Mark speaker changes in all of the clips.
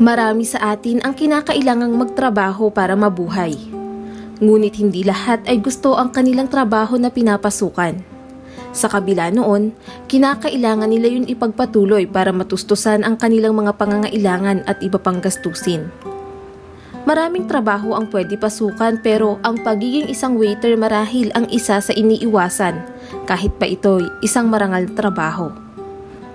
Speaker 1: Marami sa atin ang kinakailangang magtrabaho para mabuhay. Ngunit hindi lahat ay gusto ang kanilang trabaho na pinapasukan. Sa kabila noon, kinakailangan nila yun ipagpatuloy para matustusan ang kanilang mga pangangailangan at iba pang gastusin. Maraming trabaho ang pwede pasukan pero ang pagiging isang waiter marahil ang isa sa iniiwasan kahit pa ito'y isang marangal na trabaho.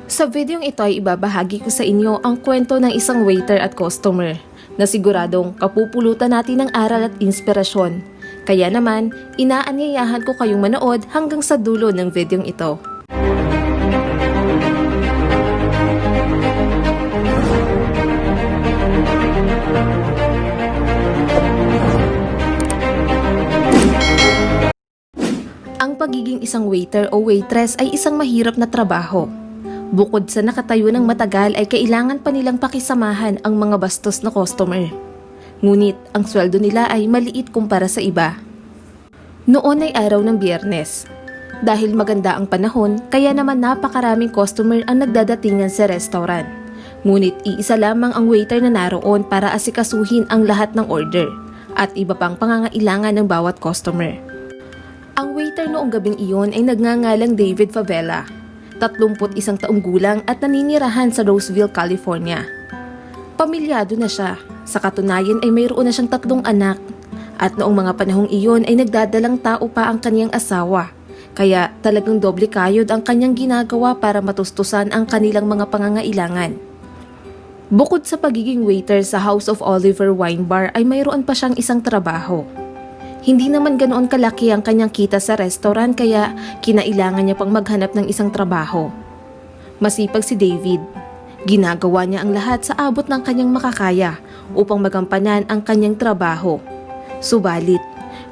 Speaker 1: Sa videong ito ay ibabahagi ko sa inyo ang kwento ng isang waiter at customer na siguradong kapupulutan natin ng aral at inspirasyon. Kaya naman, inaanyayahan ko kayong manood hanggang sa dulo ng videong ito. Ang pagiging isang waiter o waitress ay isang mahirap na trabaho. Bukod sa nakatayo ng matagal ay kailangan pa nilang pakisamahan ang mga bastos na customer. Ngunit ang sweldo nila ay maliit kumpara sa iba. Noon ay araw ng Biyernes. Dahil maganda ang panahon, kaya naman napakaraming customer ang nagdadatingan sa restaurant. Ngunit iisa lamang ang waiter na naroon para asikasuhin ang lahat ng order at iba pang pangangailangan ng bawat customer. Ang waiter noong gabing iyon ay nagngangalang David Favela. 31 taong gulang at naninirahan sa Roseville, California. Pamilyado na siya. Sa katunayan ay mayroon na siyang 3 anak. At noong mga panahong iyon ay nagdadalang tao pa ang kanyang asawa. Kaya talagang doble kayod ang kanyang ginagawa para matustusan ang kanilang mga pangangailangan. Bukod sa pagiging waiter sa House of Oliver Wine Bar ay mayroon pa siyang isang trabaho. Hindi naman ganoon kalaki ang kanyang kita sa restaurant kaya kinailangan niya pang maghanap ng isang trabaho. Masipag si David. Ginagawa niya ang lahat sa abot ng kanyang makakaya upang magampanan ang kanyang trabaho. Subalit,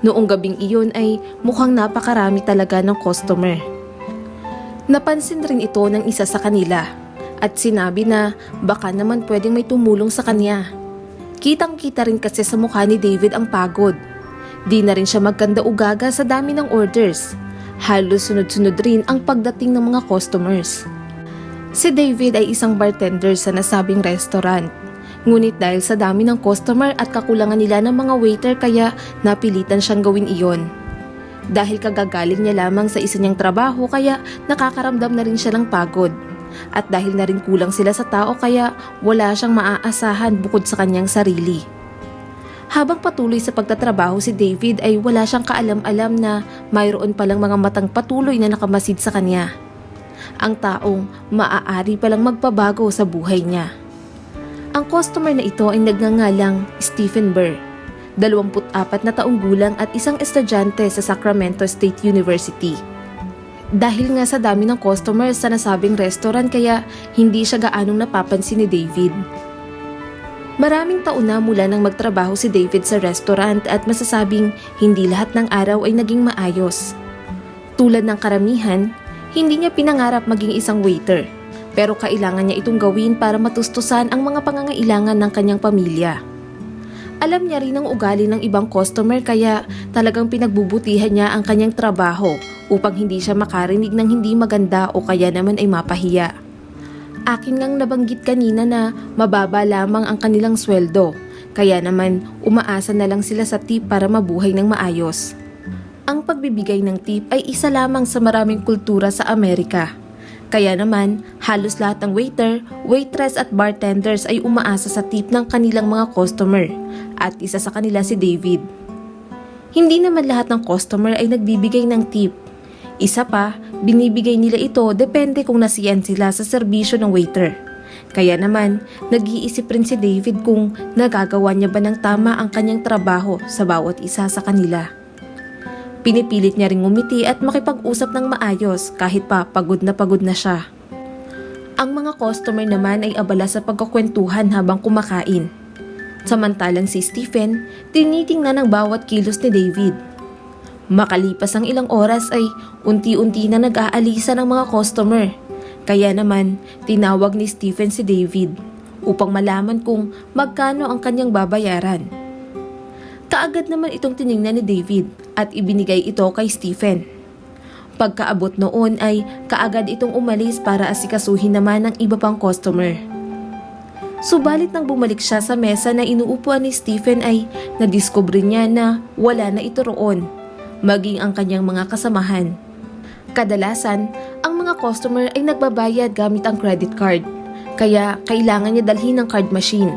Speaker 1: noong gabing iyon ay mukhang napakarami talaga ng customer. Napansin rin ito ng isa sa kanila at sinabi na baka naman pwedeng may tumulong sa kanya. Kitang-kita rin kasi sa mukha ni David ang pagod. Di na rin siya magkanda ugaga sa dami ng orders. Halos sunod-sunod rin ang pagdating ng mga customers. Si David ay isang bartender sa nasabing restaurant. Ngunit dahil sa dami ng customer at kakulangan nila ng mga waiter kaya napilitan siyang gawin iyon. Dahil kagagaling niya lamang sa isa niyang trabaho kaya nakakaramdam na rin siya ng pagod. At dahil na rin kulang sila sa tao kaya wala siyang maaasahan bukod sa kanyang sarili. Habang patuloy sa pagtatrabaho si David ay wala siyang kaalam-alam na mayroon palang mga matang patuloy na nakamasid sa kanya. Ang taong maaari palang magpabago sa buhay niya. Ang customer na ito ay nagngangalang Stephen Burr, 24 na taong gulang at isang estudyante sa Sacramento State University. Dahil nga sa dami ng customers sa nasabing restaurant kaya hindi siya gaanong napapansin ni David. Maraming taon na mula nang magtrabaho si David sa restaurant at masasabing hindi lahat ng araw ay naging maayos. Tulad ng karamihan, hindi niya pinangarap maging isang waiter, pero kailangan niya itong gawin para matustusan ang mga pangangailangan ng kanyang pamilya. Alam niya rin ang ugali ng ibang customer kaya talagang pinagbubutihan niya ang kanyang trabaho upang hindi siya makarinig ng hindi maganda o kaya naman ay mapahiya. Akin ngang nabanggit kanina na mababa lamang ang kanilang sweldo, kaya naman umaasa na lang sila sa tip para mabuhay ng maayos. Ang pagbibigay ng tip ay isa lamang sa maraming kultura sa Amerika. Kaya naman, halos lahat ng waiter, waitress at bartenders ay umaasa sa tip ng kanilang mga customer, at isa sa kanila si David. Hindi naman lahat ng customer ay nagbibigay ng tip. Isa pa, binibigay nila ito depende kung nasiyan sila sa serbisyo ng waiter. Kaya naman, nag-iisip rin si David kung nagagawa niya ba ng tama ang kanyang trabaho sa bawat isa sa kanila. Pinipilit niya ring ngumiti at makipag-usap ng maayos kahit pa pagod na siya. Ang mga customer naman ay abala sa pagkakwentuhan habang kumakain. Samantalang si Stephen, tinitingnan ang bawat kilos ni David. Makalipas ang ilang oras ay unti-unti na nag-aalisa ng mga customer. Kaya naman, tinawag ni Stephen si David upang malaman kung magkano ang kanyang babayaran. Kaagad naman itong tiningnan ni David at ibinigay ito kay Stephen. Pagkaabot noon ay kaagad itong umalis para asikasuhin naman ng iba pang customer. Subalit nang bumalik siya sa mesa na inuupuan ni Stephen ay nadiskubre niya na wala na ito roon, maging ang kanyang mga kasamahan. Kadalasan, ang mga customer ay nagbabayad gamit ang credit card, kaya kailangan niya dalhin ng card machine.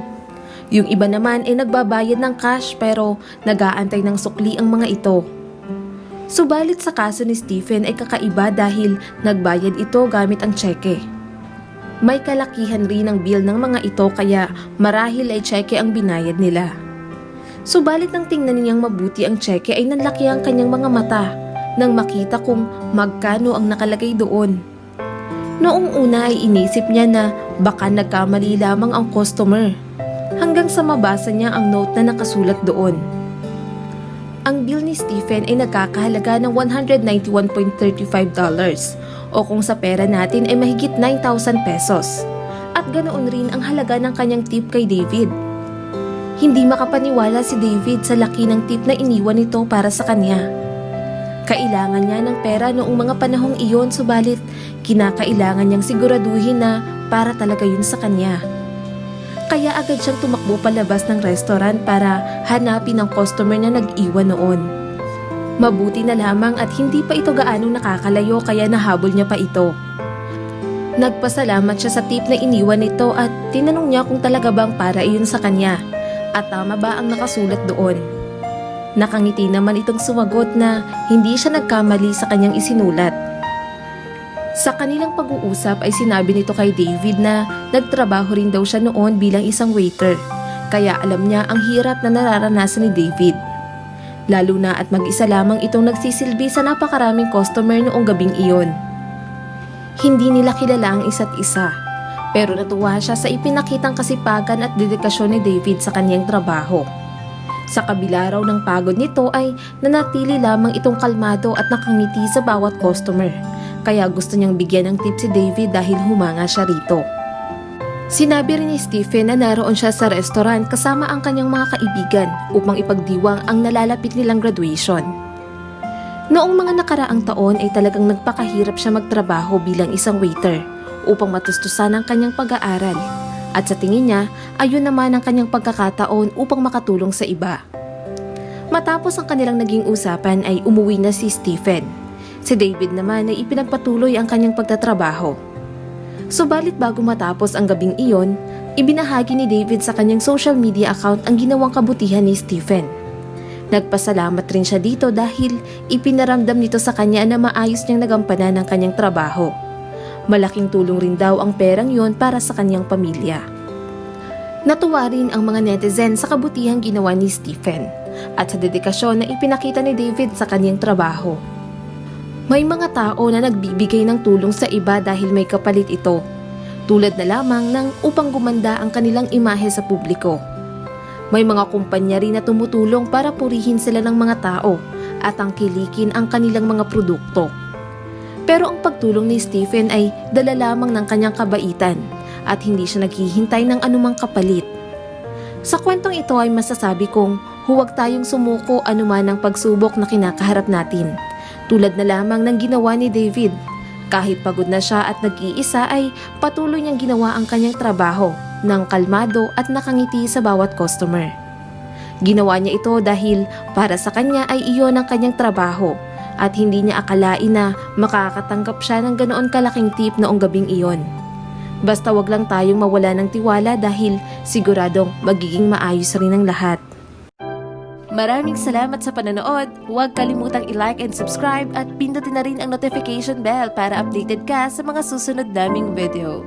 Speaker 1: Yung iba naman ay nagbabayad ng cash pero nag-aantay ng sukli ang mga ito. Subalit sa kaso ni Stephen ay kakaiba dahil nagbayad ito gamit ang tseke. May kalakihan rin ang bill ng mga ito kaya marahil ay tseke ang binayad nila. Subalit nang tingnan niyang mabuti ang tseke ay nanlaki ang kanyang mga mata nang makita kung magkano ang nakalagay doon. Noong una ay inisip niya na baka nagkamali lamang ang customer hanggang sa mabasa niya ang note na nakasulat doon. Ang bill ni Stephen ay nagkakahalaga ng $191.35 o kung sa pera natin ay mahigit 9,000 pesos. At ganoon rin ang halaga ng kanyang tip kay David. Hindi makapaniwala si David sa laki ng tip na iniwan nito para sa kanya. Kailangan niya ng pera noong mga panahong iyon subalit kinakailangan niyang siguraduhin na para talaga yun sa kanya. Kaya agad siyang tumakbo palabas ng restaurant para hanapin ang customer na nag-iwan noon. Mabuti na lamang at hindi pa ito gaanong nakakalayo kaya nahabol niya pa ito. Nagpasalamat siya sa tip na iniwan nito at tinanong niya kung talaga bang para iyon sa kanya at tama ba ang nakasulat doon. Nakangiti naman itong sumagot na hindi siya nagkamali sa kanyang isinulat. Sa kanilang pag-uusap ay sinabi nito kay David na nagtrabaho rin daw siya noon bilang isang waiter kaya alam niya ang hirap na nararanasan ni David. Lalo na at mag-isa lamang itong nagsisilbi sa napakaraming customer noong gabing iyon. Hindi nila kilala ang isa't isa, pero natuwa siya sa ipinakitang kasipagan at dedikasyon ni David sa kanyang trabaho. Sa kabila raw ng pagod nito ay nanatili lamang itong kalmado at nakangiti sa bawat customer, kaya gusto niyang bigyan ng tip si David dahil humanga siya rito. Sinabi rin ni Stephen na naroon siya sa restaurant kasama ang kanyang mga kaibigan upang ipagdiwang ang nalalapit nilang graduation. Noong mga nakaraang taon ay talagang nagpakahirap siya magtrabaho bilang isang waiter upang matustusan ang kanyang pag-aaral at sa tingin niya ayun naman ang kanyang pagkakataon upang makatulong sa iba. Matapos ang kanilang naging usapan ay umuwi na si Stephen. Si David naman ay ipinagpatuloy ang kanyang pagtatrabaho. Subalit bago matapos ang gabing iyon, ibinahagi ni David sa kanyang social media account ang ginawang kabutihan ni Stephen. Nagpasalamat rin siya dito dahil ipinaramdam nito sa kanya na maayos niyang nagampanan ang kanyang trabaho. Malaking tulong rin daw ang perang yon para sa kanyang pamilya. Natuwa rin ang mga netizen sa kabutihang ginawa ni Stephen at sa dedikasyon na ipinakita ni David sa kanyang trabaho. May mga tao na nagbibigay ng tulong sa iba dahil may kapalit ito, tulad na lamang ng upang gumanda ang kanilang imahe sa publiko. May mga kumpanya rin na tumutulong para purihin sila ng mga tao at angkilikin ang kanilang mga produkto. Pero ang pagtulong ni Stephen ay dala lamang ng kanyang kabaitan at hindi siya naghihintay ng anumang kapalit. Sa kwentong ito ay masasabi kong huwag tayong sumuko anuman ang pagsubok na kinakaharap natin. Tulad na lamang ng ginawa ni David. Kahit pagod na siya at nag-iisa ay patuloy niyang ginawa ang kanyang trabaho ng kalmado at nakangiti sa bawat customer. Ginawa niya ito dahil para sa kanya ay iyon ang kanyang trabaho at hindi niya akalain na makakatanggap siya ng ganoon kalaking tip noong gabing iyon. Basta wag lang tayong mawala ng tiwala dahil siguradong magiging maayos rin ang lahat. Maraming salamat sa panonood. Huwag kalimutang i-like and subscribe at pindutin na rin ang notification bell para updated ka sa mga susunod naming video.